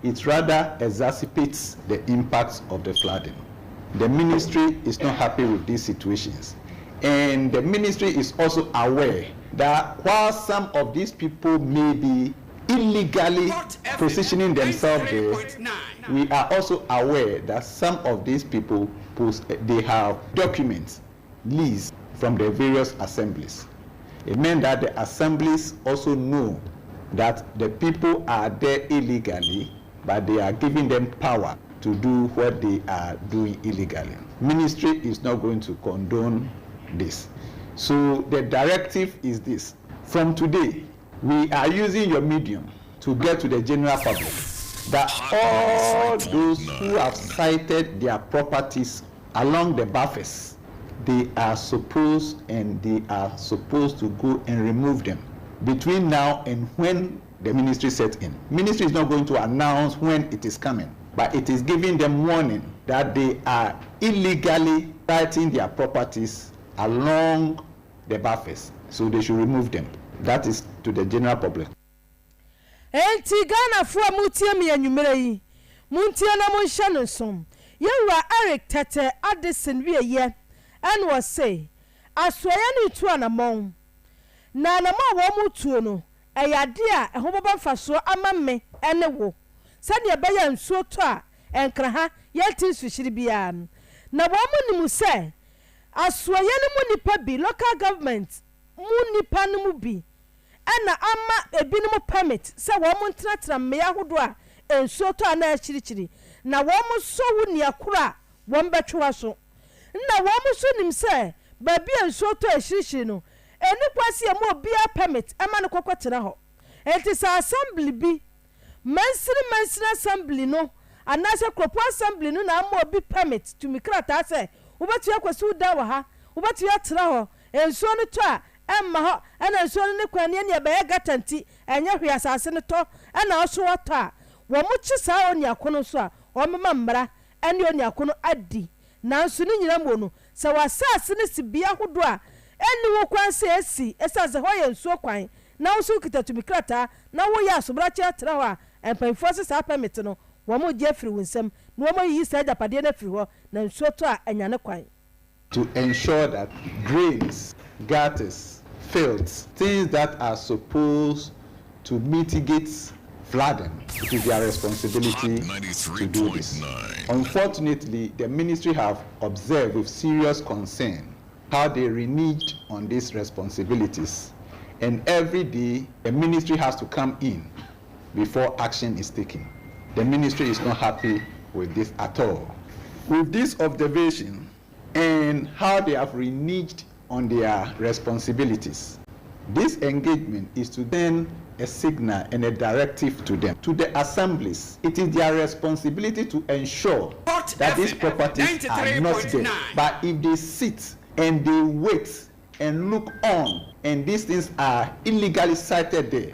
it rather exacerbates the impacts of the flooding. The ministry is not happy with these situations. And the ministry is also aware that while some of these people may be illegally positioning themselves there, we are also aware that some of these people, they have documents, leased from the various assemblies. It meant that the assemblies also know that the people are there illegally, but they are giving them power to do what they are doing illegally. Ministry is not going to condone this. So the directive is this. From today, we are using your medium to get to the general public that all those who have sited their properties along the buffers, they are supposed to go and remove them between now and when the ministry sets in. Ministry is not going to announce when it is coming, but it is giving them warning that they are illegally siting their properties along the buffers, so they should remove them. That is to the general public. Enti Ghana fo mutie me anwumere yi muntie na monhye no som yewura Eric Tete Addison wieye and was say asoya ni tu anamon na anamon wo mutuo no eyade a eho baba mfaso amamme ene wo sade ebeya nsuo to a enkra ha yeti suhiri bia na wo munimu se asoya ni mu nipa bi local government mu nipa no mu bi ana ama ebinom permit se wo mo ntratra meya hodo a ensuo to a na achirichiri na wo mo so wuni akura wo mbetwa so na wo mo so nim se ba bia ensuo to achirichiri no eni kwase mo obia permit ama ne kokotena ho enti sa assembly bi mansiri assembly no anase kropo assembly no na ama obi permit to mikrata se wobatu akwasu da wa ha wobatu atra ho ensuo no to a emma ho ana nsuo ne kwane ne be gatanti enye hwe asase ne to ana oso wato a wo mo chi saa oni akono so a o mema mmara ene oni akono adi nanso ne nyina mo no se wasase ne sibia hodo a eni wo kwan se esi esase ho ye nsuo kwan na wo so kitatumi krata na wo ya asobra che atra ho a empanfo se saa permit no wo mo je firi winsem na wo mo yi sa japade na firi ho na nsuo to a enya ne kwan to ensure that drains, gutters, fields, things that are supposed to mitigate flooding, it is their responsibility to do this. Unfortunately, the ministry have observed with serious concern how they reneged on these responsibilities, and every day the ministry has to come in before action is taken. The ministry is not happy with this at all. With this observation and how they have reneged on their responsibilities, this engagement is to send a signal and a directive to them, to the assemblies. It is their responsibility to ensure that these properties are not there. But if they sit and they wait and look on, and these things are illegally sited there.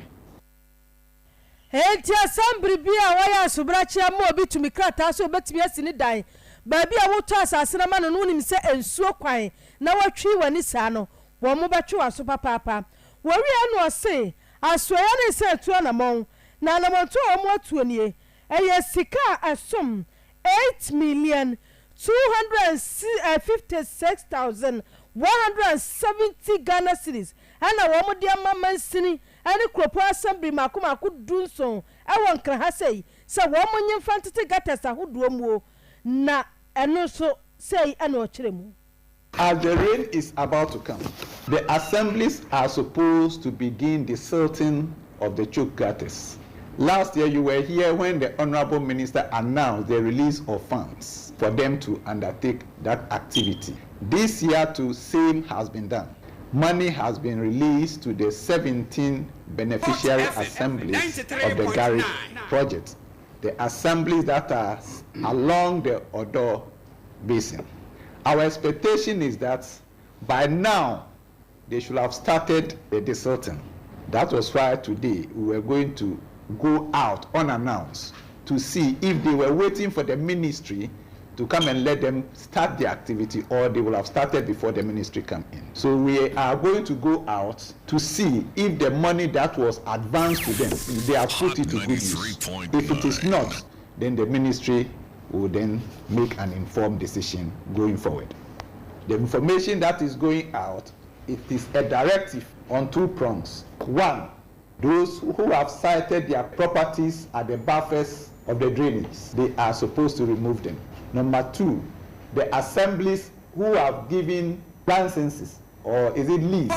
Enti assembly bia waya subrachia mo obi tumi krata so betimi asini dan ba bia woto asase na ma no nim se ensuo kwan na watwi wani saa no wo mo betwe aso papa wo wi anu ose asoya ne se tu anamon na anamon to o mo atuo nie eye sika asom 8,256,170 Ghana cedis ana wo mo dia mamansini ani kropo assembly makomako dunson ewon kra ha sei se wo mo nyemfantete gatas ahodo mu na eno so sei ana o kire mu. As the rain is about to come, the assemblies are supposed to begin the silting of the choke gutters. Last year you were here when the Honorable Minister announced the release of funds for them to undertake that activity. This year too, same has been done. Money has been released to the 17 beneficiary assemblies of the Gary project, the assemblies that are along the Odo Basin. Our expectation is that by now they should have started the desilting. That was why today we were going to go out unannounced to see if they were waiting for the ministry to come and let them start the activity, or they will have started before the ministry come in. So we are going to go out to see if the money that was advanced to them, if they have put it to good use. If it is not, then the ministry will then make an informed decision going forward. The information that is going out, it is a directive on 2 prongs. One, those who have sited their properties at the buffers of the drainage, they are supposed to remove them. Number 2, the assemblies who have given licenses, or is it lease,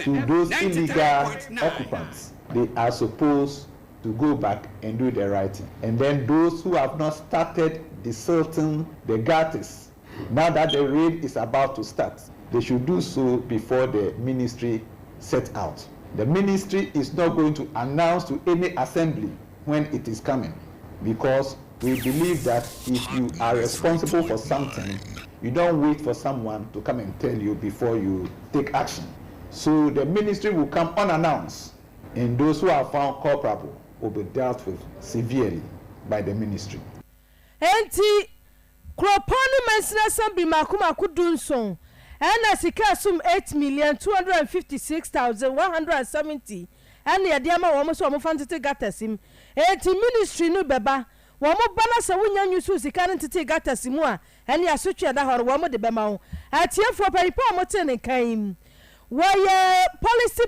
to those illegal occupants, they are supposed to go back and do the right thing. And then those who have not started desilting the gutters, now that the rain is about to start, they should do so before the ministry sets out. The ministry is not going to announce to any assembly when it is coming, because we believe that if you are responsible for something, you don't wait for someone to come and tell you before you take action. So the ministry will come unannounced, and those who are found culpable will be dealt with severely by the ministry. Enti Kroponi Mensina Sambi Makumaku Dunson, and Asikasum 8,256,170, and the Adiama almost almost to Gatasim, enti ministry no beba. Wamo bana sa wonya nyusu sikane tete gata simua ene asotwe da horo wamo de bema ho atiefo paipa moten kan why policy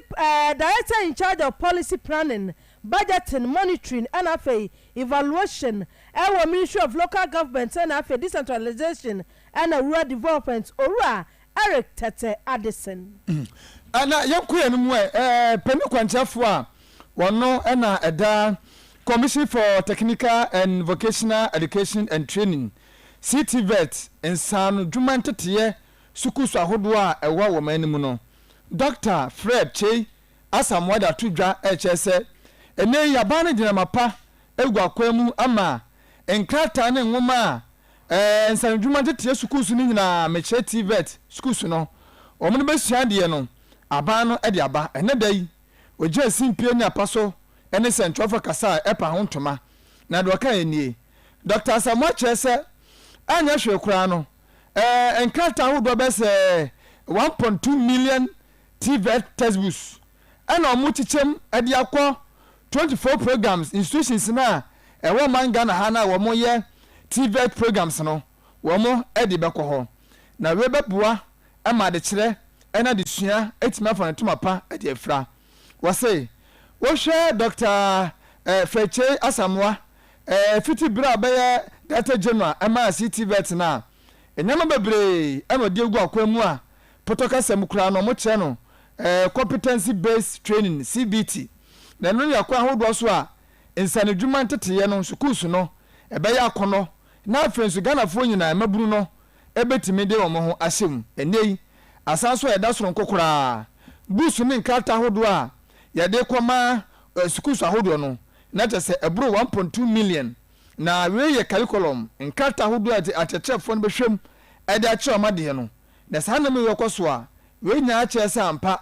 director in charge of policy planning, budgeting, monitoring and afa evaluation our ministry of local government and afa decentralization and rural development ora Eric Tete Addison ana yankuye no mu pemi kwanchafo a wono na eda Commission for Technical and Vocational Education and Training, CTVET, and San Jumantatiye, Sukusu Ahodwa, a woman muno. Dr. Fred Che, Asamwada Tudra, HSA, and nay Yabana Dinamapa, Egwa Kwemu, Ama, and Kratan and Woma, and San Jumantatiye Sukusunina, Meche TVET, Sukusuno, Omnibus Yandiano, Abano Ediaba, and a day, we just seen Pioneer Paso. Ene central for kasa epa hontoma na do ka enie Dr. Samuel Chese anya hwe kura no enkrata ho do be se 1.2 million TVET textbooks ana omuchichem ade akọ 24 programs institutions na ewo manga na ha na wo mo ye TVET programs no wo mo ede bekọ ho na we beboa ama de kire ena de sua etima fa na tumapa ade afra wo say Washe Dr. Freche Asamwa fiti bra be Dr. General ama CTVET na enyama bebre ama de egu akwamu a potoka semkura no mo che no competency based training CBT na no yakwa ahodo so a insane dwuma ntete no schools no ebe ya akono na afensu Ghana fo nyina maburu no ebetimi de omo ho ahyem enei asanso eda soro nkokora busu ne nkarta ahodo a yade kwama schools ahodo no na tese ebro 1.2 million na we ye curriculum nkarta ahodo atechefo no behwem ede ache omade no na sana me yokoso a we nya ache sampa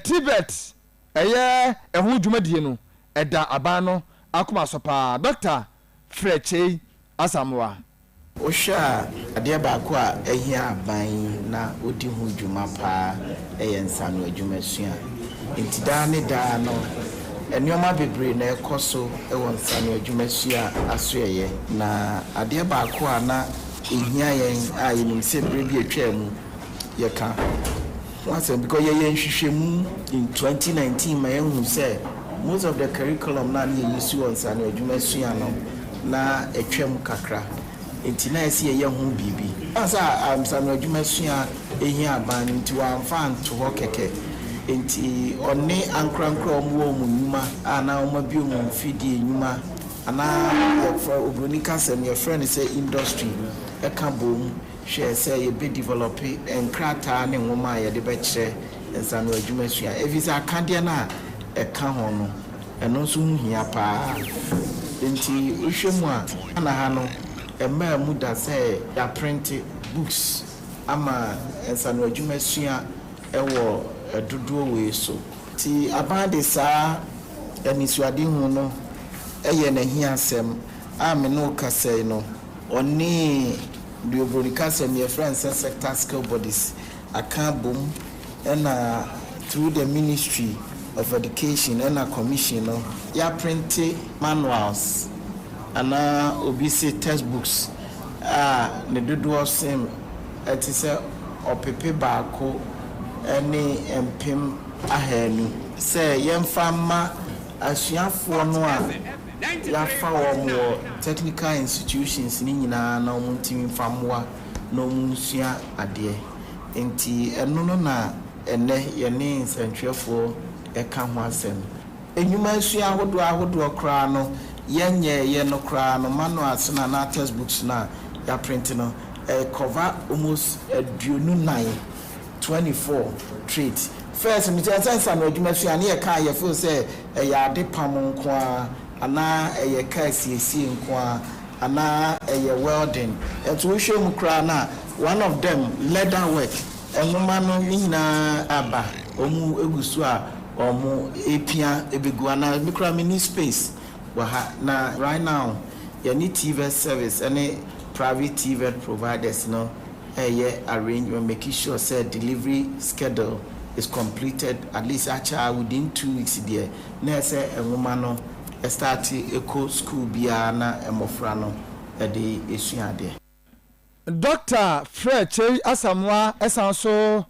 TVET eye eho dwumadie no eda aba no akoma sopa Dr. Freche Asamwa Osha ade ba ko a ehia aban na odi hu dwuma pa eyensa no adwumasua intida ne da no enyoma bebre na ekoso ewon sanu adwumasua asoeye na ade ba ko a na ehia yen a yenim se brebi atwam yeka once because yen hwehwemu in 2019 ma yen say most of the curriculum na ye use on sanu adwumasua no na atwam kakra intina ese ye hu bibi asa sanu adwumasua ehia aban nti wa mfa nto ho keke enti oni ankrankra omo nyuma ana omo bi omo fidi nyuma ana for obroni kasem your friend say industry e ka bom share say ye be develop enkrata ne nwoma ye de be kire ensano adwumasua evisa akade na e ka ho no eno so hia pa enti ohwemu a ana ha no ema mu da say ya print books ama ensano adwumasua ewo eduduo we so ti abade saa enisuade hu no eye na hi asem ame no kasai no oni the broadcast and your friends and sector skill bodies account boom and through the Ministry of Education and a commission ya print manuals and obisi textbooks ne dodo same it is a opepe baako any empim ahenu say yemfa ma asuafo no a yafa wo technical institutions ni nyina na omuntimi famwa na omunsua ade enti eno no na ene yene nsantwefo eka ho asem enyuma asua ahodo kra no ye no kra no manuals na textbooks na ya print no cover almost 24 traits. First, me tell say some adwumasua na ye ka ye feel say ya ade pam nko a ana ye ka siesie nko a ana ye welding. And to show mu kra na one of them leather work. Enwoma no nyina aba omu egusu a omu epia ebegu ana me kra mini space wa ha na right now you need TV service any private TV providers no arrangement making sure say delivery schedule is completed at least actually within 2 weeks there na say enwoma no start eco school bia na emofra no de esua de Dr. Fred Chey Asamoah esanso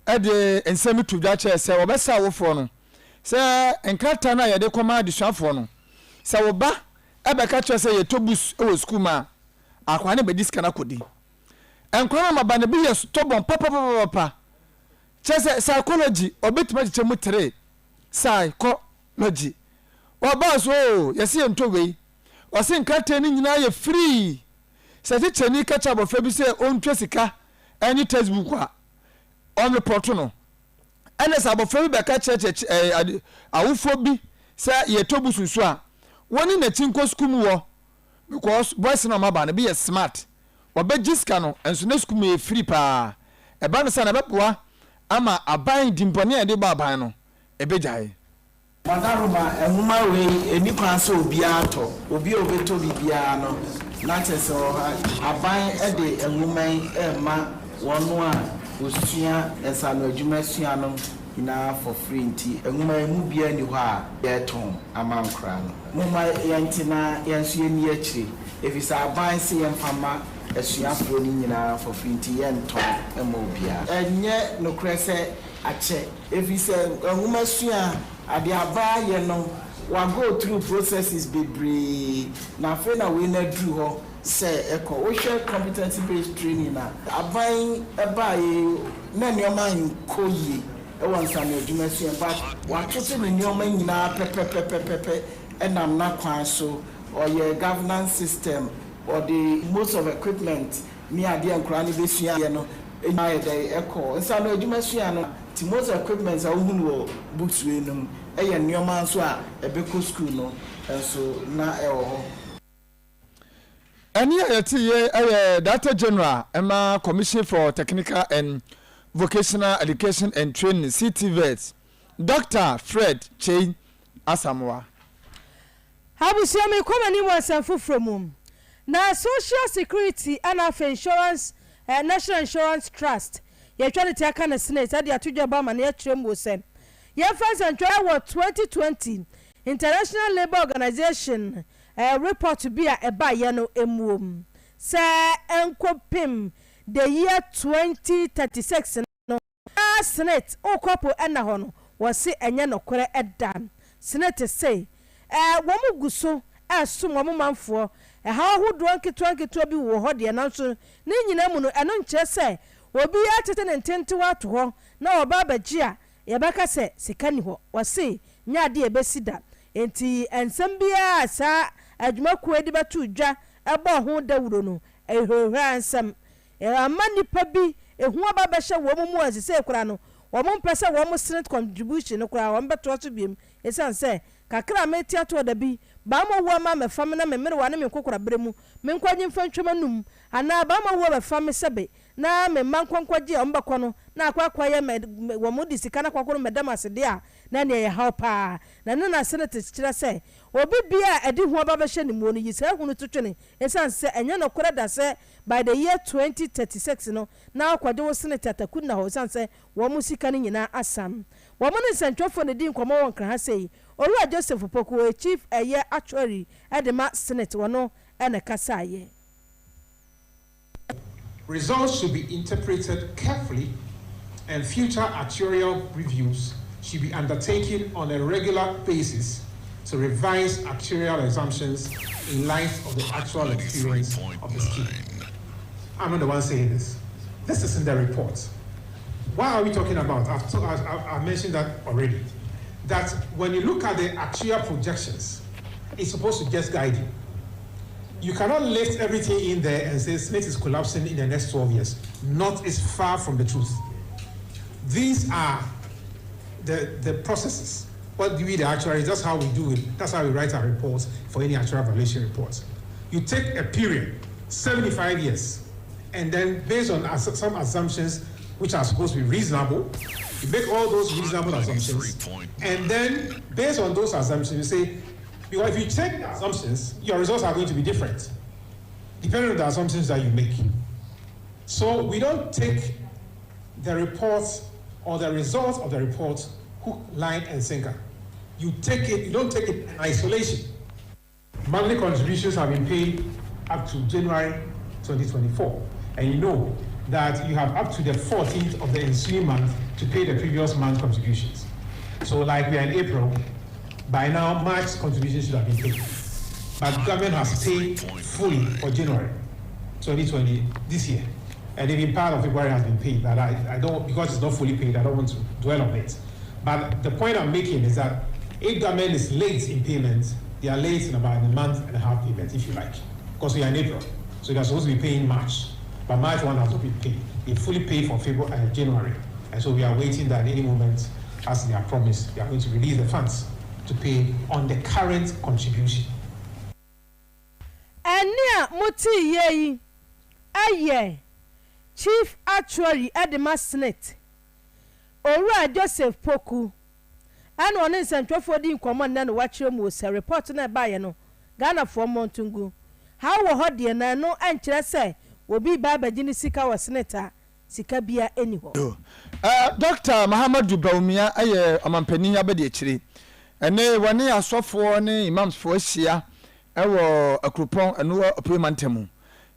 de ensemi tudwa che se obesa wofo no se enkrata na yede koma adisuafo no se wo ba ebeka che se yetobus e school ma akwa ne bediska na kodi enkwana mabane bi ye stobon papa che se psychology obetima che mu 3 psychology oba so yesi entowei wasi enkrata ni nyina ye free se cheni catch up of se on twesika any textbook on the portal ene sa abofra be ka church awufo bi se ye tobusu so a woni na chinko school mu wo because boys na maba na be smart obegiska no enso na school me free pa e ba no sa na beboa ama aban dimpone e de ba aban no e bejae madaruma ehuma we enikwa so obi ato obi obeto bibia no na cheso aban e de ehuma ma wono a osua esano adwumasua no ina for free nti ehuma emu bia ni ho a yeton amankra no moma yantina yansu yeni akiri efisa aban se yemfama esuafo ni nyina for free nti yenton ema obia enye no krese ache efisa ehuma sua ade aba ye no wa go through processes bebre na fe na we na dru ho say eko we share competency based training na aban eba ye na nioma nkoyi e wan san adwumasu but wa tete ne nioma nyina pepepepepe enam na kwan so or your governance system or the most of equipment ni ade ankra ne besua ye no enye dey eko san adwumasu no ti most equipments a wohunu wo books we num eye nioma so a ebeko school no enso na ewo Any Director General Emma Commission for Technical and Vocational Education and Training CTVET Dr. Fred Chey Asamoah. Habusia me kwama ni wasanfo from na Social Security and Insurance National Insurance Trust ye twa de aka na Senate ade atodwa ba ma na yetrem wo sem ye fans and try what 2020 International Labour Organization report to be a ba ye no emuom se enkopim the year 2036 no Senate okopo ena ho no wose enye nokore edan Senate say wo mu guso asum wo manfo ha hodo anketo bi wo ho de na so ni nyina mu no eno nche se obi ya tete ne ntente wato ho na oba baji a ye baka se sikani ho wose nya de ebesida enti ensem bia sa adwumaku edi batu dwa ebo ho Dawuro no ehwehwa ansem amani pa bi ehu aba ba hye wo mu asise kura no wo mu mpese wo mu Senate contribution no kura wo mbeto to biem esan se kakra metia to da bi ba mo wo ma mefam na memere wa na me kokora bremu me nkwanyi mfa ntwemanum ana ba mo wo ba fam sebe na me mankonkwaji ombakọ no na akwa ye wo mo di sika na kwakoro medam asede a na ne ye help a na no na senate kire say obi bia edi ho aba be hye ne mu no yi say hunu tutwene esan say enye no kore da say by the year 2036 no na akwade wo senate atakun na ho esan say wo mo sika ne nyina asam wo mo ne sentwofo ne di nkomo won kra ha say Oluwa Joseph Poku chief eye actuary edema senate wono ene kasa ye. Results should be interpreted carefully, and future actuarial reviews should be undertaken on a regular basis to revise actuarial assumptions in light of the actual experience of the scheme. I'm not the one saying this. This is in the report. What are we talking about? I've mentioned that already. That when you look at the actuarial projections, it's supposed to just guide you. You cannot lift everything in there and say Senate is collapsing in the next 12 years. Not is far from the truth. These are the processes. What do we the actuaries? That's how we do it. That's how we write our reports for any actuarial valuation reports. You take a period, 75 years, and then based on some assumptions which are supposed to be reasonable, you make all those reasonable assumptions, and then based on those assumptions, you say, because if you check the assumptions, your results are going to be different, depending on the assumptions that you make. So we don't take the report or the results of the report hook, line, and sinker. You don't take it in isolation. Monthly contributions have been paid up to January 2024, and you know that you have up to the 14th of the ensuing month to pay the previous month's contributions. So like we are in April, by now March contributions should have been paid. But government has paid fully for January 2020 this year. And even part of February has been paid. But I don't, because it's not fully paid, I don't want to dwell on it. But the point I'm making is that if government is late in payments, they are late in about a month and a half payment, if you like. Because we are in April. So they're supposed to be paying March. But March 1 has not been paid. They fully paid for January. And so we are waiting that at any moment, as they have promised, they are going to release the funds to pay on the current contribution. And near Muti Ye, aye, Chief Actuary Edema Senate, Oluwa Joseph Poku, and one in Central for the command and watch your moose, a report on a bayano, Ghana for Montungu. How were hot dear no and say, will be Baba Jinisika or Senator, Sikabia anywhere. Dr. Muhammadu Baumia, aye, Amampeni Abedi. And they were near software, imams for Sia, our a coupon and no appointment.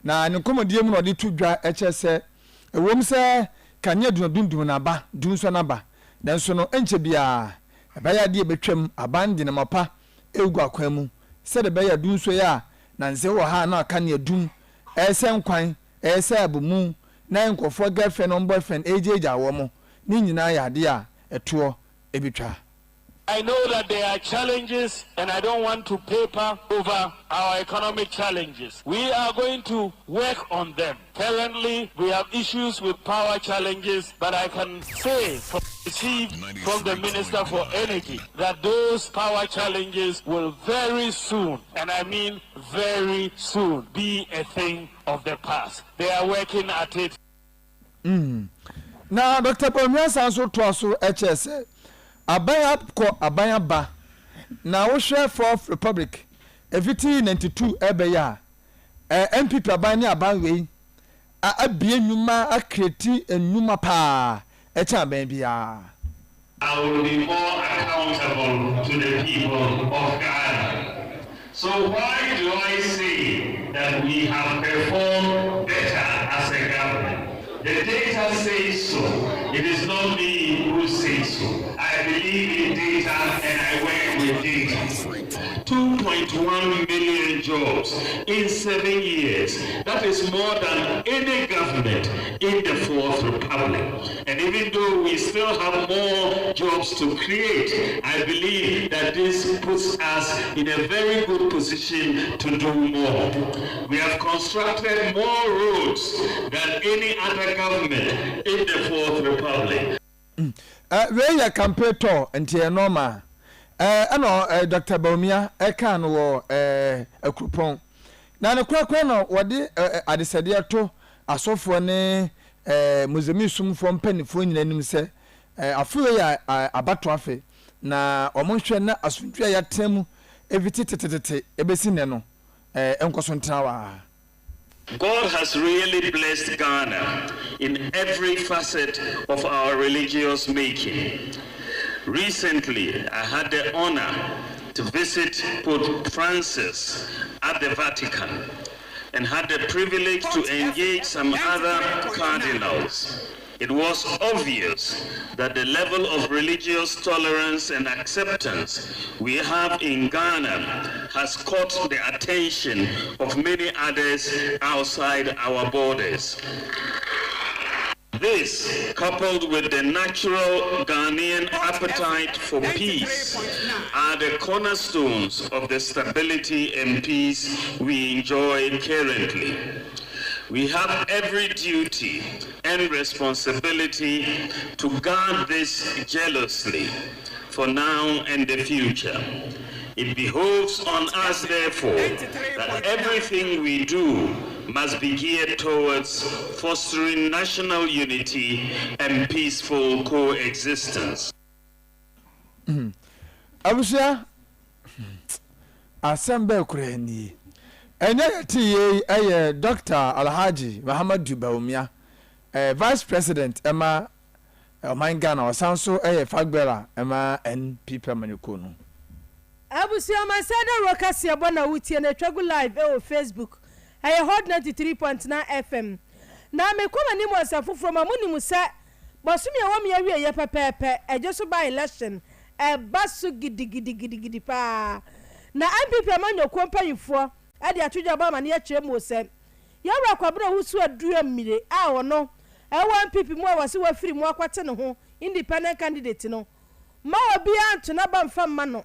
Now, and come dear or the two dry HS, a woman say, can you do naba, do sonaba, then so no enchebia, a baya dear betrim, abandon a mapa, Elgua Quemu, said a baya do so ya, Nanzo ha na can you do, SM quine, Sabu moon, 9 or 4 girlfriend on boyfriend, AJ Jawomo, Ninja dear, a tour, a bitra. I know that there are challenges, and I don't want to paper over our economic challenges. We are going to work on them. Currently, we have issues with power challenges, but I can say, received from the Minister for Energy, that those power challenges will very soon, and I mean very soon, be a thing of the past. They are working at it. Now, Dr. Pomia Sanso Twaso HS. Abaya ko abaya ba na wo hwe Fourth Republic everything 92 ebeya MPP abanya abanwe abie nnuma akreti nnuma pa echa ban bia. I will be more accountable to the people of Ghana. So why do I say that we have performed better as a government? The data says so. It is not me who says so. I believe in data and I work with data. 2.1 million jobs in 7 years. That is more than any government in the Fourth Republic. And even though we still have more jobs to create, I believe that this puts us in a very good position to do more. We have constructed more roads than any other government in the Fourth Republic. Where ya campaign and normal. Dr. Baumia, can war a coupon. Now, the crack no, what did I decided to a software Mozambique sumfo mpanifo nyinanim se afuwe ya abato afe na omonhwe na asundua ya temu eviti tetetete ebesi ne no enkoso ntawa. God has really blessed Ghana in every facet of our religious making. Recently, I had the honor to visit Pope Francis at the Vatican and had the privilege to engage some other cardinals. It was obvious that the level of religious tolerance and acceptance we have in Ghana has caught the attention of many others outside our borders. This, coupled with the natural Ghanaian appetite for peace, are the cornerstones of the stability and peace we enjoy currently. We have every duty and responsibility to guard this jealously for now and the future. It behoves on us, therefore, that everything we do must be geared towards fostering national unity and peaceful coexistence. Abusia Assemble Kureni. Enya Dr. Alhaji Muhammad Dubaumia, Vice President Emma Ghana Osanso Fagbera Emma NP Permanikuno. Abusia Amansan Dawuro kasi abona wutie na twagu live on Facebook. Hot 93.9 FM. Na mekoma ni mwasafu from amuni musa bosumi awom ya wie ye pepepe ejeso by election basu gidi pa. Na MPP amanyoko mpanyifo ade atwudwa ba ma ne ya kyerem wo se yawra kwabra wusu adura mmire a wono MPP mu awase wa firi mu akwate ne ho independent candidate no ma obi antona ba mfa ma no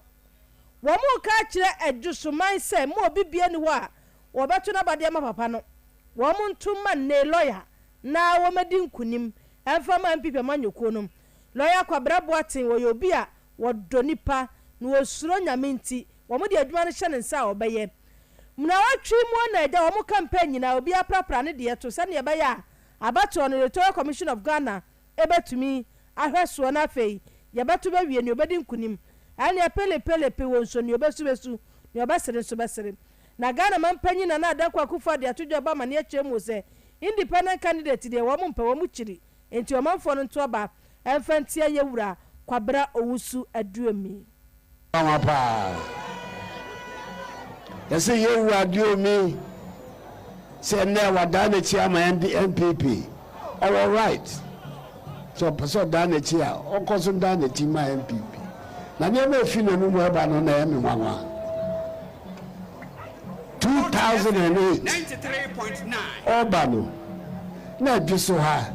wo mu ka kyerɛ adwusoman sɛ mo obi bia ni ho a wo beto na bade ma papa no wo mu ntuma ne lawyer na wo medi nkunim emfa ma MPP amanyoko no lawyer kwabra boaten wo obi a wo donipa no wo suro nyame nti wo mu de adwuma no hye ne nsa obeye mna watwi mu na eda wo mu campaign na obi aprapra ne de to sɛ ne be ya abato no Electoral Commission of Ghana ebetumi ahweso na afei ye beto be wie ne obedi nkunim ani apele pe wonso ne obesu ne obesere so besere na Ghana mampanyi na adakwa kufa de atodwa ba ma ne akyeremu se independent candidate de wo mu mpa wo mu kyiri enti o manfo no nto ba emfantia yewura kwabra owusu aduami amapa yese yewura aduami se na wadana chi ama MPP all right so dana chi a okoso dana chi ma MPP na ne ma fi no mu eba no na emi nwanwa 2008 93.9 Obano na dwiso ha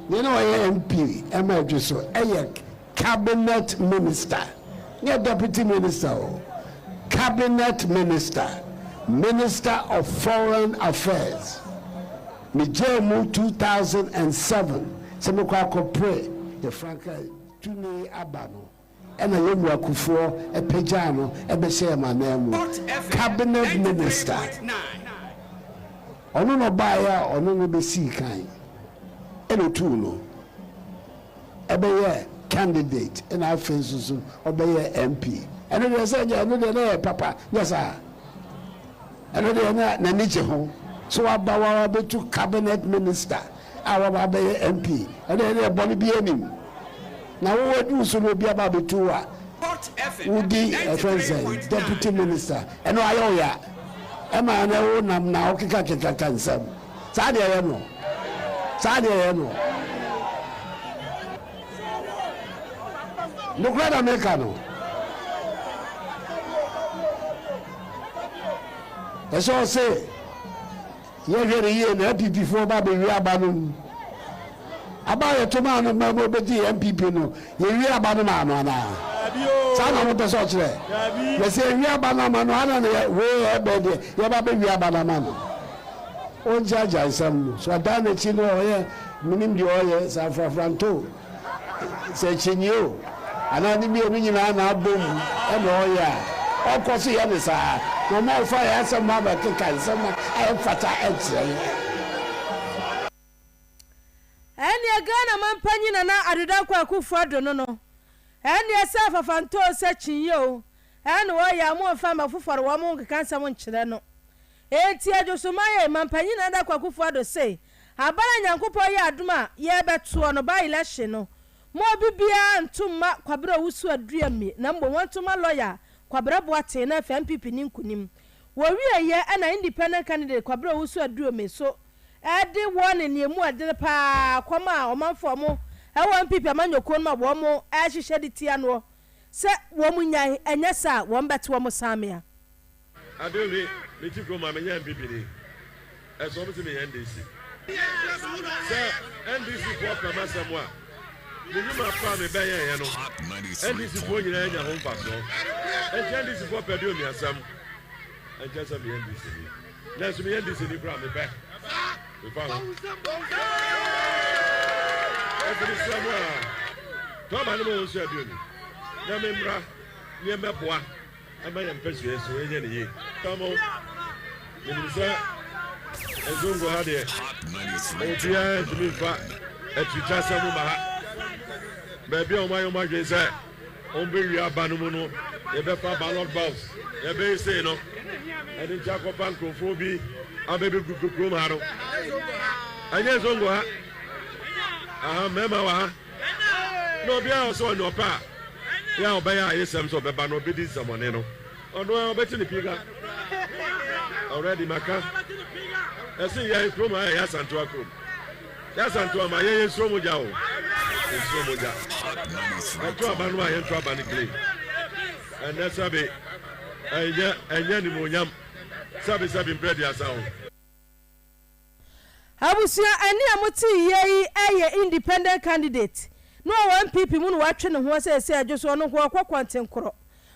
ne no ye MP ema dwiso eye cabinet minister ne deputy minister cabinet minister of foreign affairs me jemu 2007 se me kwa ko pray the franka tuni abano ena yemu akufo epejano ebehye manemu cabinet minister ono no baya ono no besi kan eno tu no ebeye candidate ena afensusu obeye MP eno de say eno de na papa yesa eno de na nije ho so abawa betu cabinet minister awa abeye MP eno de boni bi enim na wo do so no bia ba betu a udi friends deputy minister eno ayo ya ema na wo nam na okika kansam sa de ye no nukura America no eso se ye hwere ye na PPP fo ba be wi aba no abaye to ma no ma be di MPP no ye wi aba no ma no ana sa na mo peso kire ye se wi aba no ma no ana ne we e be de ye ba be wi aba no ma no on jaja isam so adana chi no ye minim di oye sa franto se chinyo ana ni bi omi nyina na abom e no oye a okoso ye ne sa no ma fa ya sam ma ba keka sam ai fata etre ɛne Ghana mampanyi na na adeda kwa akufo do no no ɛne ɛsɛ fafanto sɛ chinye o ɛne wo ya mo fa ma foforo wo mo keka nsɛm nkyerɛ no enti adwosomaye mampanyi na da kwa akufo do sei abara nyankopɔ yɛ adoma yɛ bɛto no ba election no mo bibia ntoma kwabra wusu aduami na mbo wantoma lawyer kwabra boate na FMPP ni nkunim wo wie ye na independent candidate kwabra wusu aduami so ade won ne emu ade pa kwama omanfo mo ɛwɔ MPP amanyoko no ma wo mo ahyehyɛ de tia no sɛ wo mu nyan ɛnyɛ sa wo mbɛte wo mo samia adole me ti ko ma me nya MPP ni ɛso mo se me NDC sɛ NDC ko kama samwa me nyuma pa me bɛyɛ yɛ no NDC ko nyina nya ho mfa so NDC ko pɛde o mi asam ɛnkyɛ sɛ me NDC ni na so me NDC ni bra me bɛ me fa ho ɛfiri samwa to ma no mo so aduoni na me mra ne mɛboa ama yɛ mpɛsue so ɛnyɛ ne ye tamo ne sɛ ezongo ha de obia ntumi fa atwitwa sɛ mu ma ha baabi a ɔmayɛ ɔma dwe sɛ ɔmbɛwie aba no mu no yɛbɛfa ballot box yɛbɛyi sei no ɛde nkyɛ akɔfa nkurɔfoɔ bi abɛbɛgu kurom ha no ɛnyɛ zongo ha aha mmarima wɔ ha na obiara ɔsɛ ɔne ɔpɛ a yɛ a ɔbɛyɛ a yɛsɛm sɛ ɔbɛba no ɔbɛdi nsɛmɔne no ɔno a ɔbɛte ne piga already maka ɛsɛ yɛ kurom a yɛ asantoa kurom yɛ asantoa ma yɛyɛ nsuro mu gya o nsuro mu gya ɛto aba no a yɛnto aba no claim ɛnɛ sɛbe ɛnyɛ nimonyam sɛbe mprɛde asa ho abusua ɛne a mote yɛ ɛyɛ independent candidate no one MPP mu no watwe ne ho sɛ adwoso no ho akɔkɔnten korɔ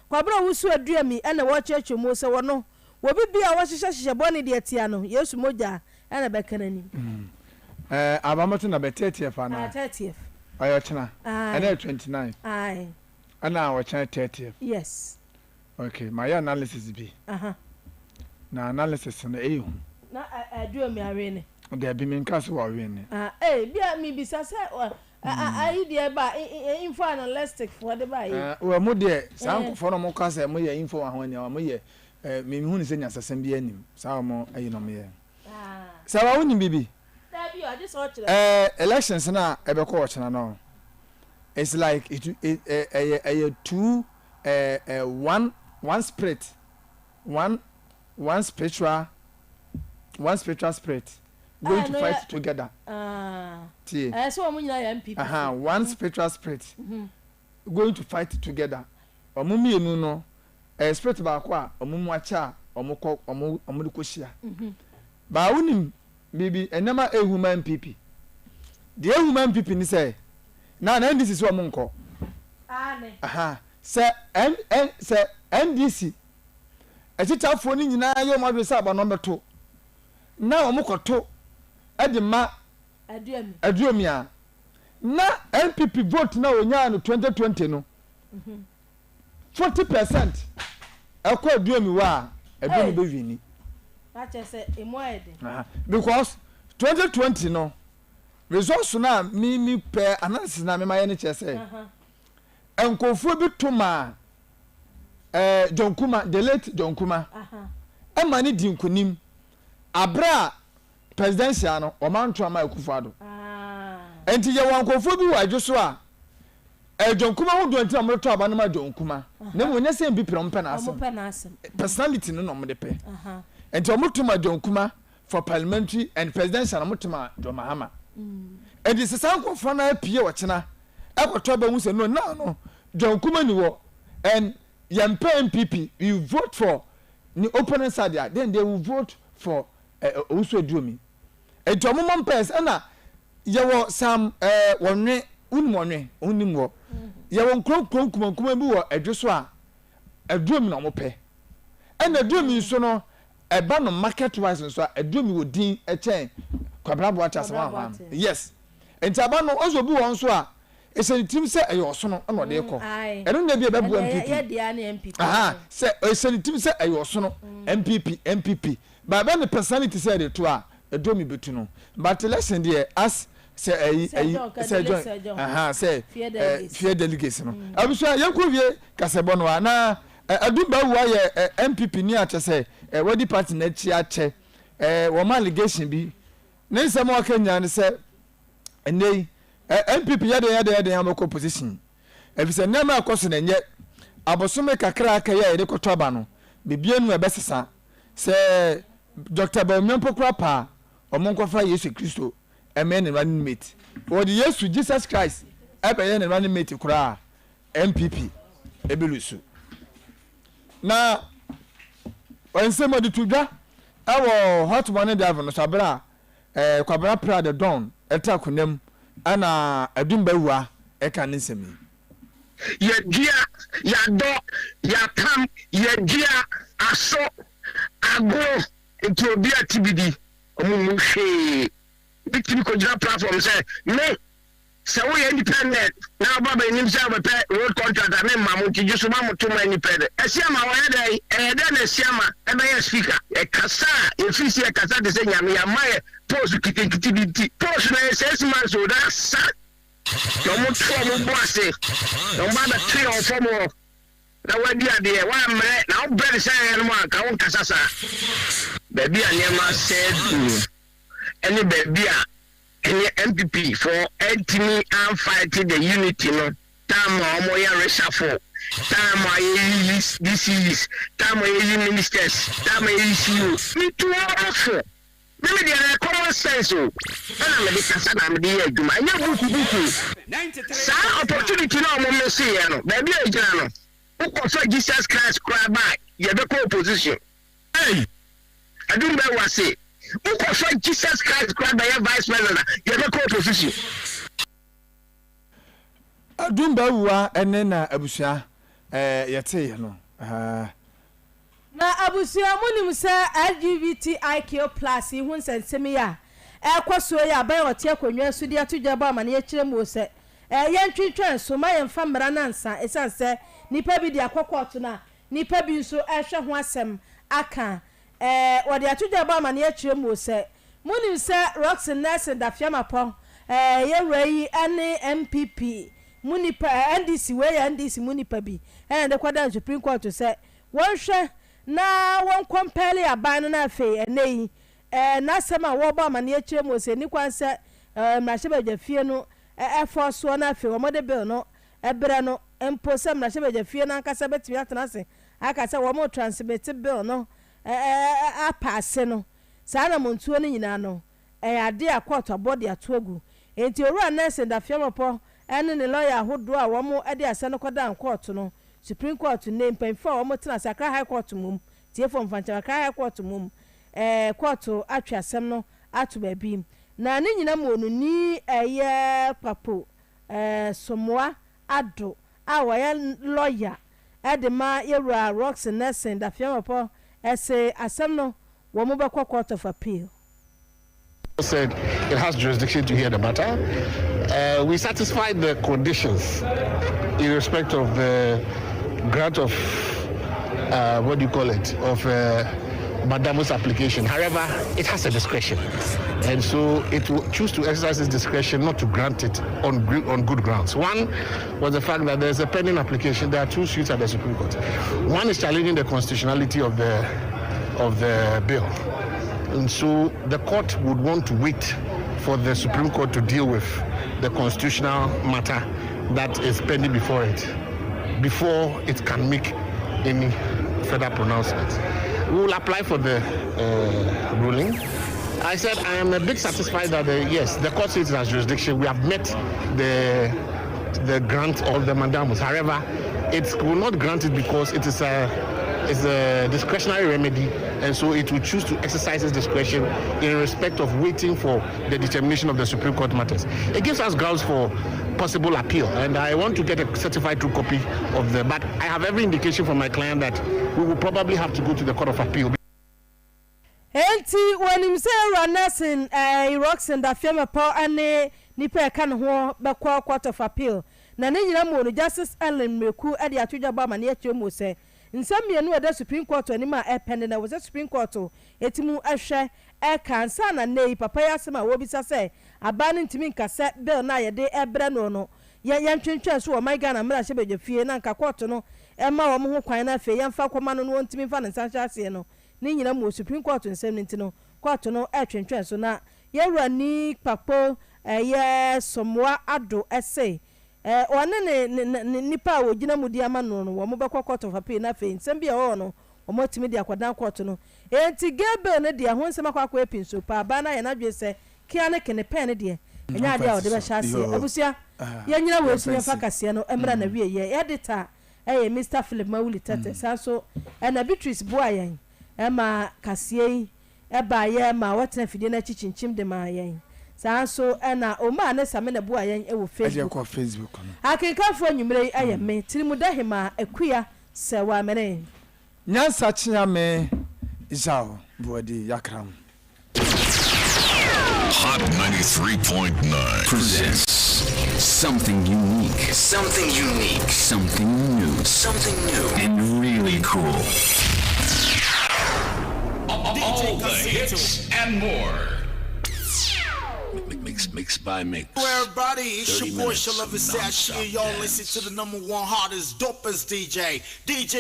kwabra wusu aduami ɛna wɔkyerɛkyerɛ mu sɛ wɔno wɔbibia wɔhyehyɛ bɔne de atia no Yesu mogya ɛna bɛkanani abamoto na bɛtɛtiɛ fa na 30th ɔyɛ kyena ɛna 29 ai ɛna wɔkyena 30th yes okay my analysis bi na analysis no ɛyɛ hu na aduami awene de abi min ka so wa wene bia mi bisa sɛ ayi de ba info analytic for the ba yi wo mo de san for no mo ka sɛ mo yɛ info ahoni mo yɛ me hu ni sɛ nya sasɛm bi anim sa mo ayi no mo yɛ sa wa woni bibi da bi o just watch elections na ebe ko watchna no it's like it two one spirit one spiritual spirit going to fight together so omo nyina ya MPP one spiritual spirit going to fight together omo mienu no spirit ba ko a omo mu acha omo de ko hia ba wonim bibi enema ehuma MPP de ehuma MPP ni say na NDC so omo nko se NDC echitafo ni nyina ye mo adwese aba no beto na omo koto edima aduami a na MPP vote na onya no 2020 no 40% ekọ aduami wa aduami be wini because 2020 no results na mi per analysis na me ma ye ne chese enkofu bi to ma Jonkuma the late Jonkuma ema ni di nkonim abra presidential no o man to ama Akufo-Addo enti ye wankofo bi wa adwoso a Jonkuma ho do enti amro to aba no ma Jonkuma na mo nya sem bi pere mpe na asem personality no mo de pe enti o mutuma Jonkuma for parliamentary and presidential no mutuma John Mahama enti sesan kofo na apie wo chena akoto ba hu se no Jonkuma ni wo and yampe MPP you vote for the opponent side there then they will vote for also Duomi enti omo mpes na yewo sam wonwe unimwo yewo nkronkron kuma bi wo adwoso a Duomi na mo pe na Duomi so no eba no market wise so Duomi wo din echen kwabra bo acha sama yes enti aba no ozo bi won so a esenitim se ayoso no na de ko eno na bi e bebu MPP se esenitim se ayoso no MPP ba be ne personality say de to a Duomi betu no but listen there as say say fear delegates no abusua yanko wie kasebo no na adumba wa ye MPP ni ache say wadi party na chi ache wo ma allegation bi ne nsem wa Kenya ne say enei MPP yade amako position efise na ma akoso na nye abosome kakra aka ye de kotoba no bibie nu ebesesa say Dr. Bawumia kura pa omonkofa Yesu Kristo amen running mate or the Yesu Jesus Christ ebe ne running mate kura MPP ebelusu na onsemo de tudwa awo hot money drive no sabra kwabra pra the dawn eta kunem ana adumbawa eka nsemi yedia yado yatam yedia aso ago into obi atibidi omumu hwe bitimi ko jira platform say me say we independent na baba nim say we pay road contract na mamu tiju so mamu to my independent esiama wa dey na esiama e be speaker e kasa e fisi e kasa de say nyame ya mai post kitikiti post na 6 months so that sa no mo to mo boase no ma da 3 or 4 more na wadi ade wa mre na o bre say no ma ka won kasa sa baby anyama said any baby any MPP for anti and fighting the unity no time omo ya reshuffle time ayi this time ayi ministers time ayi CEO me too awful me dey common sense o na me dey kasa na me dey aduma anya buku sa opportunity na omo me see ya no baby e jira no who so Jesus Christ cry back you be co opposition hey adumba wa say who so Jesus Christ cry by vice president you be co opposition adumba wa ene na abusua yete no na abusua munim se LGBTIQ+ ihun sensemi ya ekwaso ya ba ote akonwa su dia to djaba ma na ye kire mu se yentwetwen so ma yemfa mra nansa esanse nipa bi dia kokkoto na nipa bi nso ehwe ho asem aka wode ato djaba ma na ye kire mu se munim se Roxy Nelson da fiamapo ye wei ane MPP munipa NDC we NDC munipa bi de kwada Supreme Court se wonhwe na won compare aban na afei enei na sema wo ba ma na ye kire mu se ni kwanse mrahye bagafie no efo na afei wo mode bill no ebre no empo se mrahye bagafie na nkasa betimi atena se aka se wo mo transmit bill no apase no sa na montuo no nyina no ade akọt abodi atogu enti owura nurse da fiamapo ene ne lawyer hodo a wo mo ade ase no kodan court no Supreme Court name pemfa wo mo tena Sakra High Court mum tie fo mfancha Sakra High Court mum court atwa asem no ato ba bi na ne nyina mo no ni eye papo somoa ado a wo ye lawyer ade ma yewura Roxy Nelson da fiamapo ese asem no wo mo be court of appeal said it has jurisdiction to hear the matter. We satisfied the conditions in respect of the grant of what do you call it, of Madamu's application. However, it has a discretion, and so it will choose to exercise its discretion not to grant it on good grounds. One was the fact that there's a pending application. There are 2 suits at the Supreme Court. One is challenging the constitutionality of the bill. And so the court would want to wait for the Supreme Court to deal with the constitutional matter that is pending before it can make any further pronouncement. We will apply for the ruling. I said I am a bit satisfied that yes, the court says it has jurisdiction. We have met the grant of the mandamus. However, it will not grant it because it is a discretionary remedy, and so it will choose to exercise its discretion in respect of waiting for the determination of the Supreme Court matters. It gives us grounds for possible appeal, and I want to get a certified true copy of the, but I have every indication from my client that we will probably have to go to the Court of Appeal. Enti when him say Ronasin Roxy da fiamapo ane nipa ka no ho be Court of Appeal na ne nyina mo no Justice Ellen Meku ade atodwa ba ma na ye mu se nsɛm mienu ɛda Supreme Court anim a ɛpɛne na wɔsɛ Supreme Court etimu ahwɛ ɛkansa na nei papa ya asɛm a wɔbisa sɛ aba no ntimi nkasa bill na yɛde ɛbrɛ no yɛntwentwɛn so wɔ my Ghana mmara hyɛ badwa fie na nka court no ɛma wɔn ho kwan na afei yɛmfa kɔma no wɔntimi fa ne nsa hyɛ aseɛ no ne nyina mu Supreme Court nsɛm no nti no court no ɛtwentwɛn so na yɛwura ni papo ɛyɛ Somoa Ado ɛsɛ ɔne ne nipa a wɔgyina mu di ama no wɔn bɛkɔ court of appeal na afei nsɛm bi a wɔwɔ no wɔn timi di akwadan court no enti Gabriel ne deɛ ho nsɛm akɔ epin so pa aba na yɛ na dwe sɛ kia ne kene pen ne deɛ ɛnya ade a wɔde bɛhyɛ aseɛ abusua yɛnyina wɔ esu yɛfa kaseɛ no ɛmra na wie yɛ yɛde ta ɛyɛ Mr. Philip Mawuli Tete sanso ɛna Beatrice boa yɛn ɛma kaseɛ yi ɛba yɛ ma wɔtena fidie na chinchinchim de ma yɛn sanso ɛna oma ne same na boa yɛn ɛwɔ Facebook akenkanfo nwumere ɛyɛ me tirimuda hema akuya sɛ wa mene nyansa kyea me Isao Buadi Yakram. Hot 93.9 presents something unique, something new, and really cool. All the hits and more. Mix by mix. Hello everybody, it's your boy Shalavi Sashi. Y'all listen to the #1 hottest, dopest DJ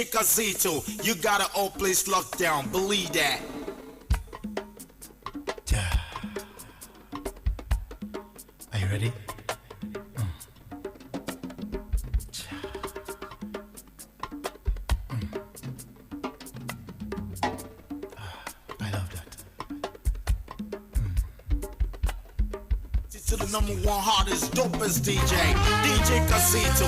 Casito. You got an old place locked down, believe that. Are you ready? I love that. To the #1 hottest, dopest DJ Casito.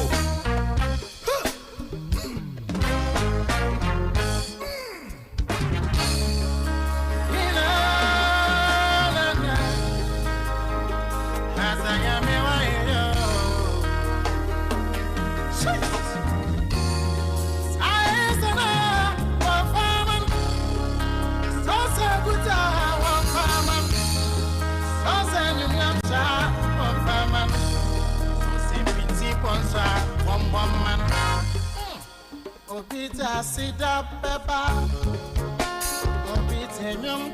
Obita sida pepper, obita nyum